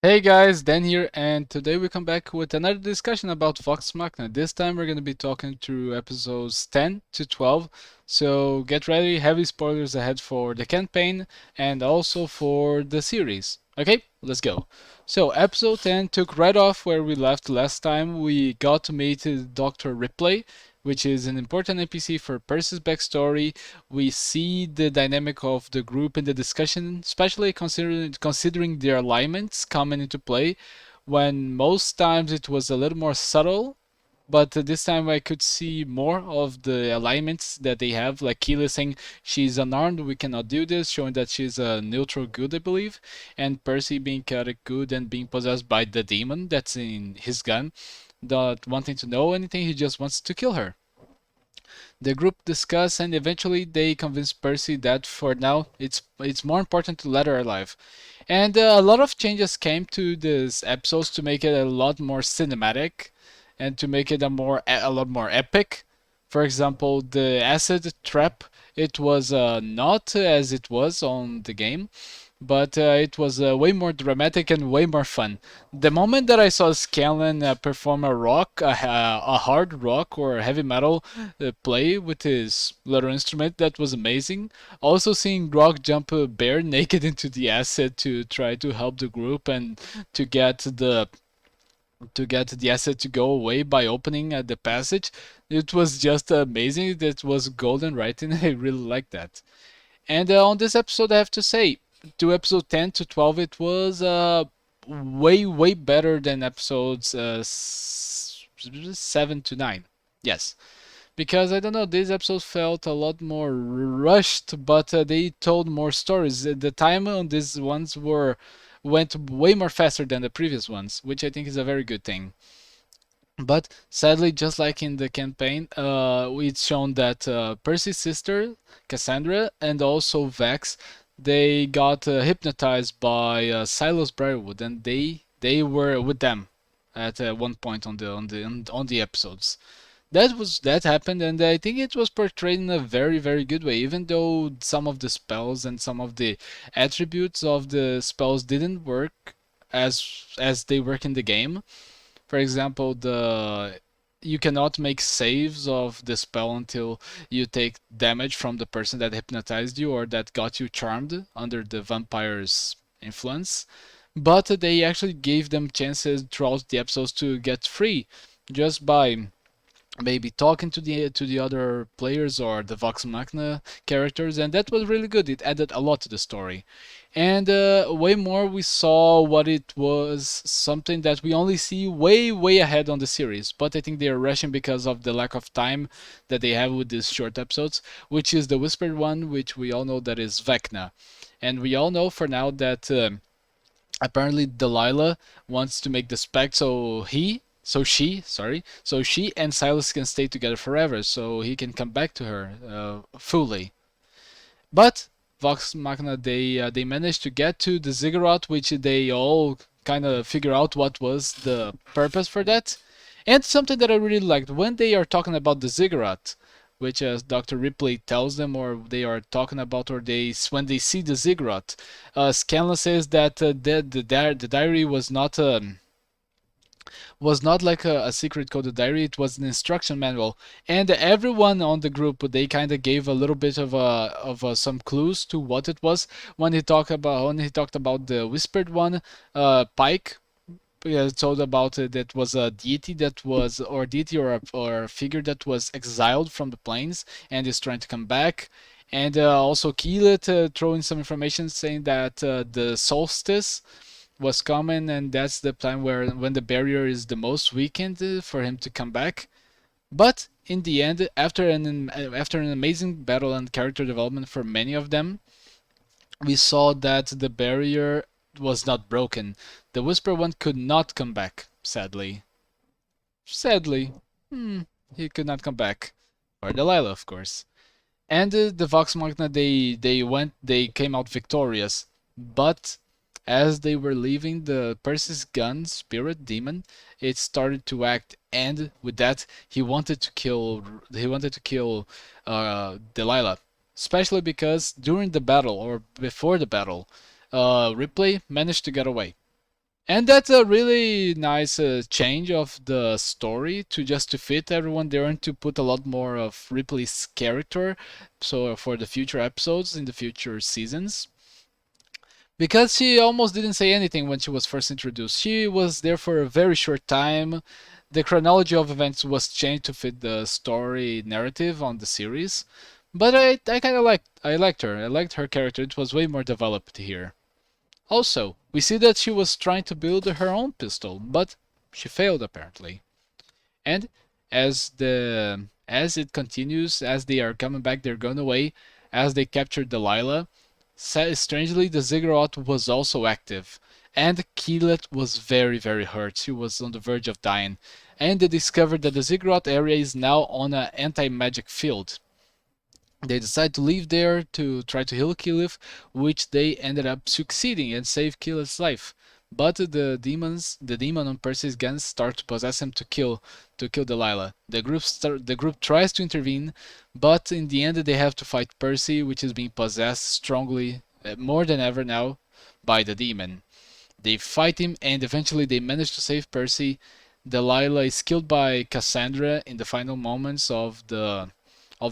Hey guys, Dan here, and today we come back with another discussion about Vox Machina. This time we're going to be talking through episodes 10 to 12, so get ready, heavy spoilers ahead for the campaign and also for the series. Okay, let's go. So, episode 10 took right off where we left last time. We got to meet Dr. Ripley, which is an important NPC for Percy's backstory. We see the dynamic of the group in the discussion, especially considering their alignments coming into play, when most times it was a little more subtle. But this time I could see more of the alignments that they have, like Keela saying she's unarmed, we cannot do this, showing that she's a neutral good, I believe, and Percy being chaotic good and being possessed by the demon that's in his gun, not wanting to know anything, he just wants to kill her. The group discuss and eventually they convince Percy that for now it's more important to let her alive. And a lot of changes came to these episodes to make it a lot more cinematic and to make it a lot more epic. For example, the acid trap, it was not as it was on the game, but it was way more dramatic and way more fun. The moment that I saw Scanlan perform a hard rock or heavy metal play with his little instrument, that was amazing. Also seeing Rock jump bare naked into the acid to try to help the group and to get the acid to go away by opening the passage, it was just amazing. That was golden writing. I really liked that. And on this episode, I have to say, to episode 10 to 12, it was way better than episodes 7 to 9. Yes. Because I don't know, these episodes felt a lot more rushed, but they told more stories. The time on these ones went way more faster than the previous ones, which I think is a very good thing. But sadly, just like in the campaign, it's shown that Percy's sister, Cassandra, and also Vex, they got hypnotized by Silas Briarwood, and they were with them at one point on the episodes. That happened, and I think it was portrayed in a very good way. Even though some of the spells and some of the attributes of the spells didn't work as they work in the game, for example, the you cannot make saves of the spell until you take damage from the person that hypnotized you or that got you charmed under the vampire's influence. But they actually gave them chances throughout the episodes to get free just by maybe talking to the other players or the Vox Machina characters, and that was really good. It added a lot to the story, and way more we saw what it was something that we only see way ahead on the series. But I think they are rushing because of the lack of time that they have with these short episodes, which is the Whispered One, which we all know that is Vecna, and we all know for now that. Apparently Delilah wants to make the spec so she and Silas can stay together forever, so he can come back to her fully. But Vox Machina, they managed to get to the ziggurat, which they all kind of figure out what was the purpose for that. And something that I really liked when they are talking about the ziggurat, which Dr. Ripley tells them, or they are talking about, or they when they see the ziggurat, Scanlan says that the diary was not like a secret coded diary, it was an instruction manual, and everyone on the group, they kind of gave a little bit of some clues to what it was when he talked about the Whispered One. Pike told about that was a deity that was or deity or a figure that was exiled from the planes and is trying to come back. And also Keelet throwing some information saying that the solstice was coming, and that's the time where when the barrier is the most weakened for him to come back. But in the end, after an amazing battle and character development for many of them, we saw that the barrier was not broken. The Whisper One could not come back, sadly. Sadly. Hmm, he could not come back. Or Delilah, of course. And the Vox Machina, they came out victorious. But as they were leaving, the Percy's gun, Spirit Demon, it started to act, and with that, he wanted to kill Delilah, especially because during the battle or before the battle, Ripley managed to get away. And that's a really nice change of the story to just to fit everyone there and to put a lot more of Ripley's character. So for the future episodes in the future seasons, because she almost didn't say anything when she was first introduced. She was there for a very short time. The chronology of events was changed to fit the story narrative on the series. But I kind of liked her. I liked her character. It was way more developed here. Also, we see that she was trying to build her own pistol, but she failed apparently. And as it continues, as they are coming back, they're going away, as they captured Delilah. Strangely, the ziggurat was also active, and Keelet was very, very hurt. She was on the verge of dying, and they discovered that the ziggurat area is now on an anti-magic field. They decide to leave there to try to heal Keyleth, which they ended up succeeding and save Keyleth's life. But the demon on Percy's gun start to possess him to kill Delilah. The group tries to intervene, but in the end they have to fight Percy, which is being possessed strongly, more than ever now, by the demon. They fight him and eventually they manage to save Percy. Delilah is killed by Cassandra in the final moments of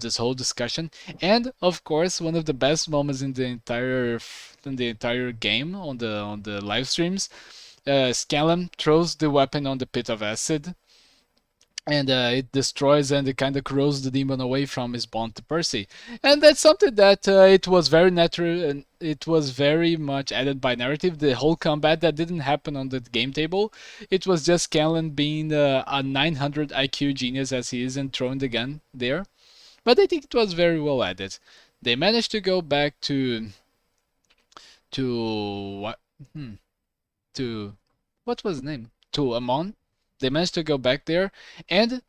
this whole discussion, and of course one of the best moments in the entire game on the live streams. Scallum throws the weapon on the pit of acid, and it destroys and it kind of corrodes the demon away from his bond to Percy. And that's something that it was very natural and it was very much added by narrative. The whole combat that didn't happen on the game table, it was just Callan being a 900 IQ genius as he is and throwing the gun there. But I think it was very well added. They managed to go back to what hmm, to what was his name? To Amon. They managed to go back there, and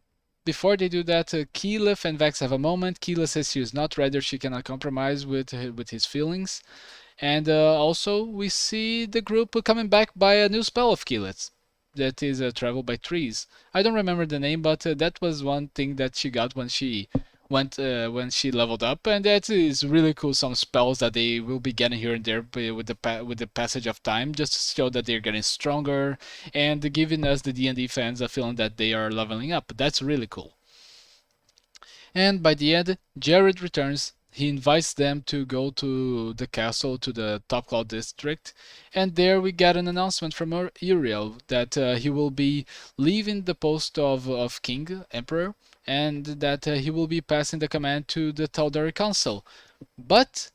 before they do that, Keyleth and Vex have a moment. Keyleth says she is not ready; she cannot compromise with his feelings. And also, we see the group coming back by a new spell of Keyleth's. That is Travel by Trees. I don't remember the name, but that was one thing that she got when she leveled up, and that is really cool. Some spells that they will be getting here and there with the passage of time, just to show that they're getting stronger and giving us the D&D fans a feeling that they are leveling up. That's really cool. And by the end, Jared returns. He invites them to go to the castle, to the Top Claw district, and there we get an announcement from Uriel that he will be leaving the post of King, Emperor, and that he will be passing the command to the Tal'Dari Council. But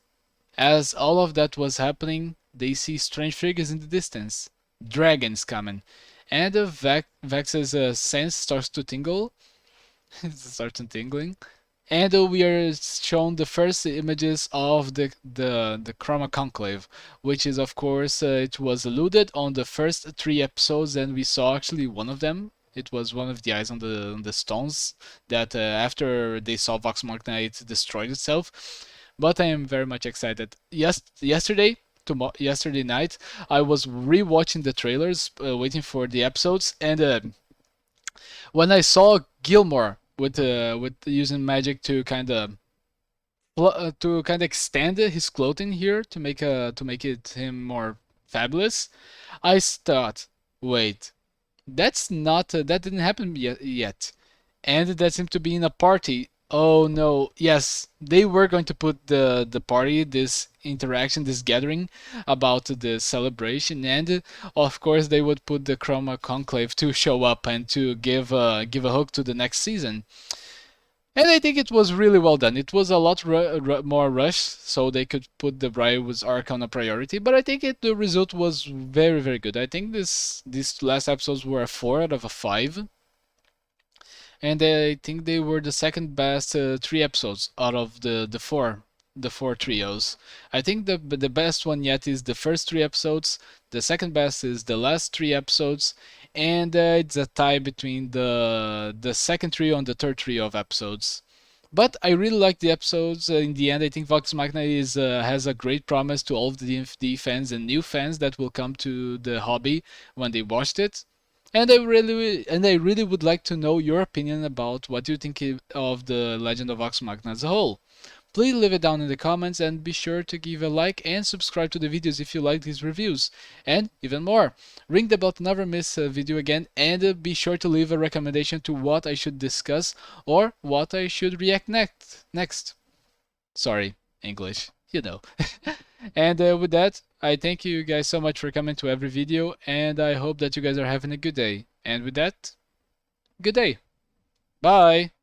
as all of that was happening, they see strange figures in the distance, dragons coming, and Vex's sense starts to tingle. It starts tingling, and we are shown the first images of the Chroma Conclave, which is of course it was alluded on the first three episodes, and we saw actually one of them. It was one of the eyes on the stones that after they saw Vox Machina, it destroyed itself. But I am very much excited. Yesterday night, I was rewatching the trailers, waiting for the episodes, and when I saw Gilmore with using magic to kind of extend his clothing here to make it him more fabulous, I thought, wait, that's not that didn't happen yet, and that seemed to be in a party. Oh no, yes, they were going to put the party, this interaction, this gathering about the celebration, and of course they would put the Chroma Conclave to show up and to give a hook to the next season. And I think it was really well done. It was a lot more rushed, so they could put the Briarwood's arc on a priority. But I think the result was very, very good. I think these last episodes were a 4 out of a 5, and I think they were the second best three episodes out of the four trios. I think the best one yet is the first three episodes. The second best is the last three episodes, and it's a tie between the second trio and the third trio of episodes. But I really like the episodes. In the end, I think Vox Machina is has a great promise to all of the DFD fans and new fans that will come to the hobby when they watched it. And I really would like to know your opinion about what you think of the Legend of Vox Machina as a whole. please leave it down in the comments, and be sure to give a like and subscribe to the videos if you like these reviews. And even more, ring the bell to never miss a video again, and be sure to leave a recommendation to what I should discuss or what I should react next. Sorry, English, you know. And with that, I thank you guys so much for coming to every video, and I hope that you guys are having a good day. And with that, good day. Bye.